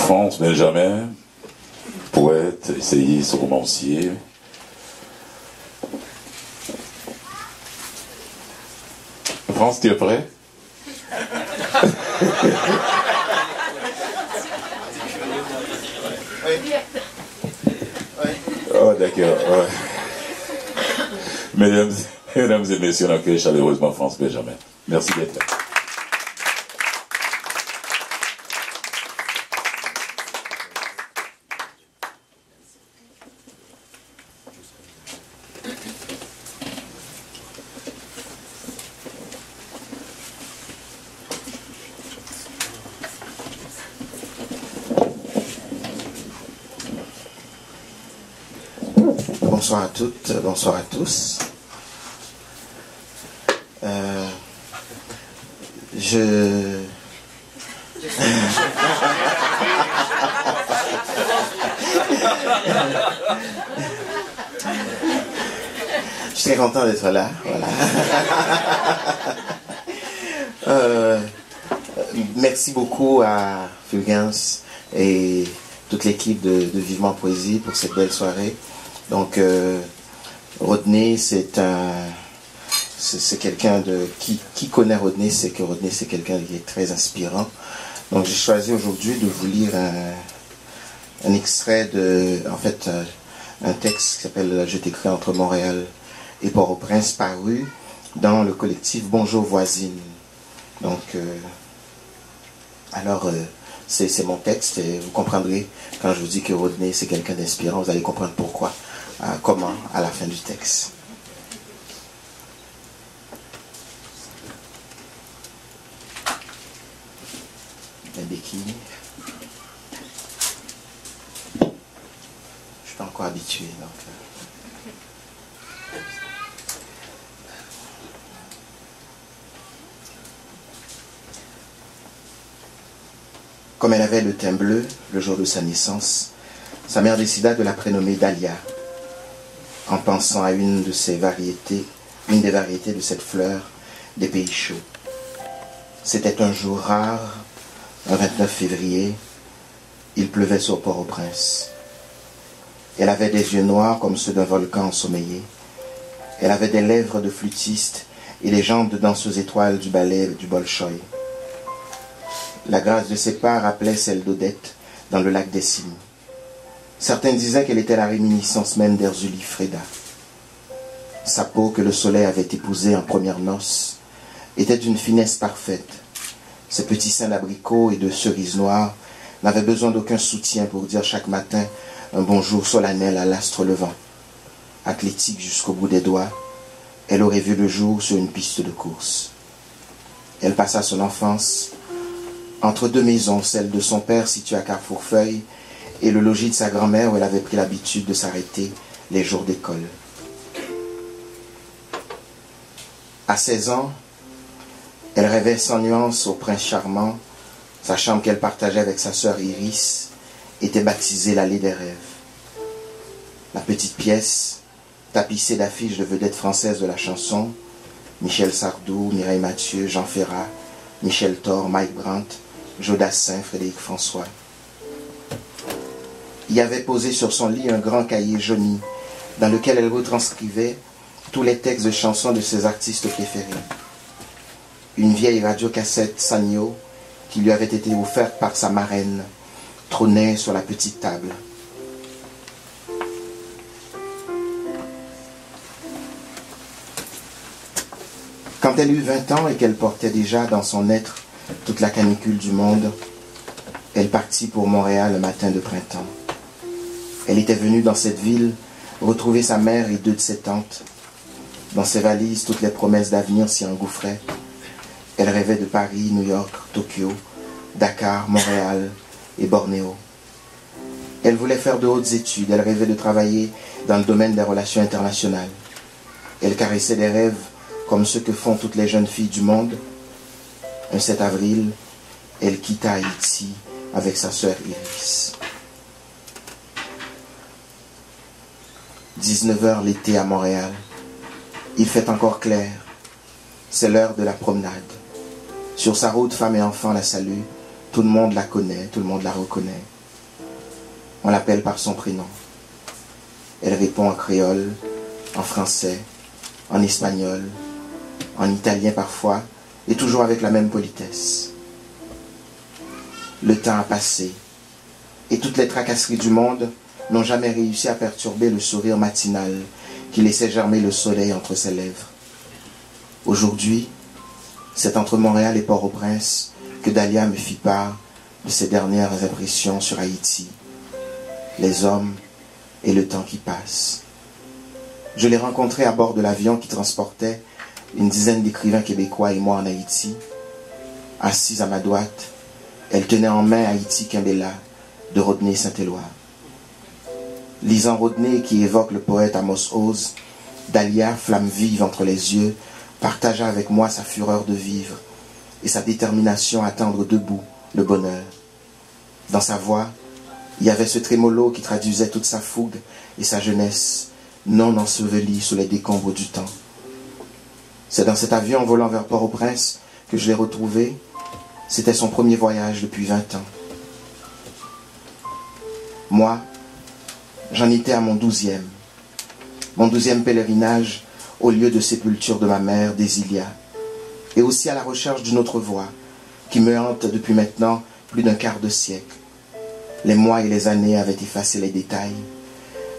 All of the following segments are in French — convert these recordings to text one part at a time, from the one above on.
France Benjamin, poète, essayiste, romancier. France, tu es prêt? Oh, d'accord. Ouais. Mesdames et messieurs, on accueille chaleureusement France Benjamin. Merci d'être là. Bonsoir à toutes, bonsoir à tous. Je suis très content d'être là. Voilà. Merci beaucoup à Fulgence et toute l'équipe de Vivement Poésie pour cette belle soirée. Donc, Rodney, c'est quelqu'un de... Qui connaît Rodney, c'est que Rodney, c'est quelqu'un qui est très inspirant. Donc, j'ai choisi aujourd'hui de vous lire un extrait de... En fait, un texte qui s'appelle « Je t'écris entre Montréal et Port-au-Prince » paru dans le collectif Bonjour Voisine. Donc, c'est mon texte et vous comprendrez quand je vous dis que Rodney, c'est quelqu'un d'inspirant, vous allez comprendre pourquoi. Comment à la fin du texte. La béquille. Je ne suis pas encore habitué. Donc, Comme elle avait le teint bleu le jour de sa naissance, sa mère décida de la prénommer Dahlia, en pensant à une des variétés de cette fleur des pays chauds. C'était un jour rare, un 29 février, il pleuvait sur Port-au-Prince. Elle avait des yeux noirs comme ceux d'un volcan ensommeillé. Elle avait des lèvres de flûtiste et les jambes de danseuse étoile du ballet du Bolchoï. La grâce de ses pas rappelait celle d'Odette dans le lac des Cygnes. Certains disaient qu'elle était la réminiscence même d'Erzulie Freda. Sa peau, que le soleil avait épousée en première noces, était d'une finesse parfaite. Ses petits seins d'abricot et de cerises noires n'avaient besoin d'aucun soutien pour dire chaque matin un bonjour solennel à l'astre levant. Athlétique jusqu'au bout des doigts, elle aurait vu le jour sur une piste de course. Elle passa son enfance entre deux maisons, celle de son père située à Carrefourfeuille et le logis de sa grand-mère où elle avait pris l'habitude de s'arrêter les jours d'école. À 16 ans, elle rêvait sans nuance au prince charmant. Sa chambre qu'elle partageait avec sa sœur Iris était baptisée l'allée des rêves. La petite pièce, tapissée d'affiches de vedettes françaises de la chanson, Michel Sardou, Mireille Mathieu, Jean Ferrat, Michel Thor, Mike Brandt, Jodassin, Frédéric François. Il y avait posé sur son lit un grand cahier jauni dans lequel elle retranscrivait tous les textes de chansons de ses artistes préférés. Une vieille radiocassette Sanyo qui lui avait été offerte par sa marraine trônait sur la petite table. Quand elle eut 20 ans et qu'elle portait déjà dans son être toute la canicule du monde, elle partit pour Montréal un matin de printemps. Elle était venue dans cette ville retrouver sa mère et deux de ses tantes. Dans ses valises, toutes les promesses d'avenir s'y engouffraient. Elle rêvait de Paris, New York, Tokyo, Dakar, Montréal et Bornéo. Elle voulait faire de hautes études, elle rêvait de travailler dans le domaine des relations internationales. Elle caressait des rêves comme ceux que font toutes les jeunes filles du monde. Un 7 avril, elle quitta Haïti avec sa sœur Iris. 19h l'été à Montréal. Il fait encore clair. C'est l'heure de la promenade. Sur sa route, femme et enfants la saluent. Tout le monde la connaît, tout le monde la reconnaît. On l'appelle par son prénom. Elle répond en créole, en français, en espagnol, en italien parfois, et toujours avec la même politesse. Le temps a passé, et toutes les tracasseries du monde n'ont jamais réussi à perturber le sourire matinal qui laissait germer le soleil entre ses lèvres. Aujourd'hui, c'est entre Montréal et Port-au-Prince que Dalia me fit part de ses dernières impressions sur Haïti, les hommes et le temps qui passe. Je l'ai rencontrée à bord de l'avion qui transportait une dizaine d'écrivains québécois et moi en Haïti. Assise à ma droite, elle tenait en main Haïti Kimbella de Rodney Saint-Éloi. Lisant Rodney qui évoque le poète Amos Oz, Dalia, flamme vive entre les yeux, partagea avec moi sa fureur de vivre et sa détermination à tendre debout le bonheur. Dans sa voix, il y avait ce trémolo qui traduisait toute sa fougue et sa jeunesse, non ensevelie sous les décombres du temps. C'est dans cet avion volant vers Port-au-Prince que je l'ai retrouvée. C'était son premier voyage depuis 20 ans. Moi, j'en étais à mon 12e. Mon 12e pèlerinage au lieu de sépulture de ma mère, Désilia, et aussi à la recherche d'une autre voix qui me hante depuis maintenant plus d'un quart de siècle. Les mois et les années avaient effacé les détails,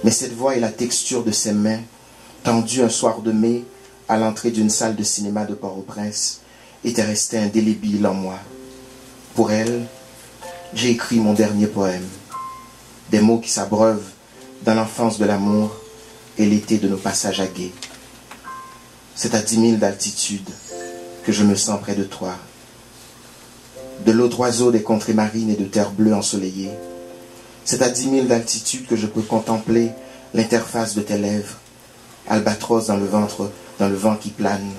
mais cette voix et la texture de ses mains, tendues un soir de mai à l'entrée d'une salle de cinéma de Port-au-Prince, étaient restées indélébiles en moi. Pour elle, j'ai écrit mon dernier poème, des mots qui s'abreuvent dans l'enfance de l'amour et l'été de nos passages à gué. C'est à 10 000 d'altitude que je me sens près de toi. De l'eau d'oiseau des contrées marines et de terre bleue ensoleillée. C'est à 10 000 d'altitude que je peux contempler l'interface de tes lèvres, albatros dans le ventre, dans le vent qui plane,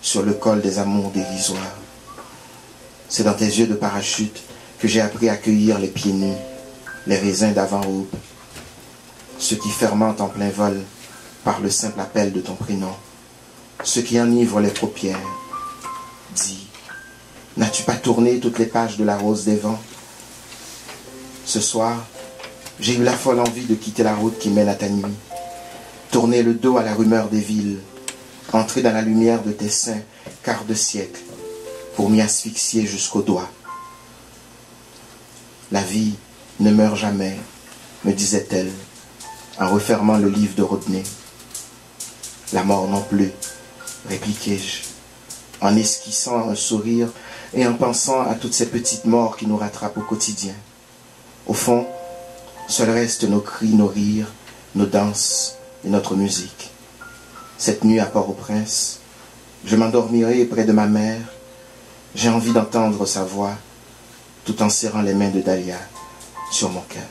sur le col des amours dérisoires. C'est dans tes yeux de parachute que j'ai appris à cueillir les pieds nus, les raisins d'avant-aube, ceux qui fermentent en plein vol par le simple appel de ton prénom, ceux qui enivrent les paupières. Dis, n'as-tu pas tourné toutes les pages de la rose des vents? Ce soir, j'ai eu la folle envie de quitter la route qui mène à ta nuit, tourner le dos à la rumeur des villes, entrer dans la lumière de tes seins, quart de siècle, pour m'y asphyxier jusqu'aux doigts. La vie ne meurt jamais, me disait-elle, en refermant le livre de Rodney. La mort non plus, répliquai-je, en esquissant un sourire et en pensant à toutes ces petites morts qui nous rattrapent au quotidien. Au fond, seuls restent nos cris, nos rires, nos danses et notre musique. Cette nuit à Port-au-Prince, je m'endormirai près de ma mère. J'ai envie d'entendre sa voix tout en serrant les mains de Dalia sur mon cœur.